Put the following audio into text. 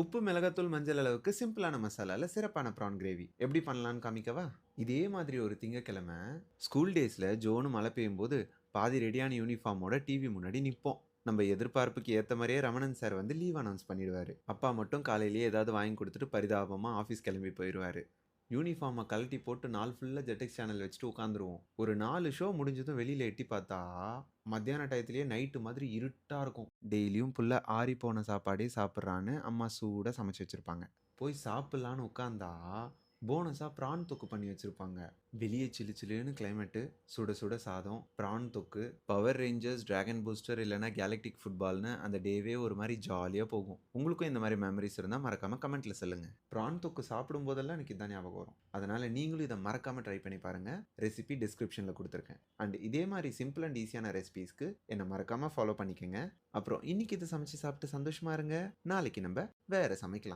உப்பு, மிளகாத்தூள், மஞ்சள் அளவுக்கு சிம்பிளான மசாலால சிறப்பான ப்ரான் கிரேவி. எப்படி பண்ணலான்னு காமிக்கவா? இதே மாதிரி ஒரு திங்கட்கிழமை ஸ்கூல் டேஸ்ல ஜோனு மழை பெய்யும்போது பாதி ரெடியான யூனிஃபார்மோட டிவி முன்னாடி நிப்போம். நம்ம எதிர்பார்ப்புக்கு ஏத்த மாதிரியே ரமணன் சார் வந்து லீவ் அனௌன்ஸ் பண்ணிடுவாரு. அப்பா மட்டும் காலையிலேயே ஏதாவது வாங்கி கொடுத்துட்டு பரிதாபமா ஆஃபீஸ் கிளம்பி போயிடுவாரு. யூனிஃபார்மை கழட்டி போட்டு நாள் ஃபுல்லாக ஜெட்டக்ஸ் சேனல் வச்சுட்டு உட்காந்துருவோம். ஒரு 4 ஷோ முடிஞ்சதும் வெளியில் எட்டி பார்த்தா மத்தியான டயத்துலேயே நைட்டு மாதிரி இருட்டாக இருக்கும். டெய்லியும் புள்ள ஆறி போன சாப்பாடே சாப்பிட்றான்னு அம்மா சூடாக சமைச்சு வச்சுருப்பாங்க. போய் சாப்பிட்லான்னு உட்காந்தா போனஸாக ப்ரான் தொக்கு பண்ணி வச்சுருப்பாங்க. வெளியே சிலு சிலுன்னு கிளைமேட்டு, சுட சுட சாதம், ப்ரான் தொக்கு, பவர் ரேஞ்சர்ஸ், டிராகன் பூஸ்டர் இல்லைனா கேலக்டிக் ஃபுட்பால்னு அந்த டேவே ஒரு மாதிரி ஜாலியாக போகும். உங்களுக்கும் இந்த மாதிரி மெமரிஸ் இருந்தால் மறக்காமல் கமெண்ட்டில் சொல்லுங்கள். ப்ரான் தொக்கு சாப்பிடும் போதெல்லாம் எனக்கு இதான் ஞாபகம் வரும். அதனால் நீங்களும் இதை மறக்காமல் ட்ரை பண்ணி பாருங்கள். ரெசிபி டிஸ்கிரிப்ஷனில் கொடுத்துருக்கேன். அண்ட் இதே மாதிரி சிம்பிள் அண்ட் ஈஸியான ரெசிபீஸ்க்கு என்னை மறக்காமல் ஃபாலோ பண்ணிக்கோங்க. அப்புறம் இன்னைக்கு இதை சமைச்சு சாப்பிட்டு சந்தோஷமா இருங்க. நாளைக்கு நம்ம வேற சமைக்கலாம்.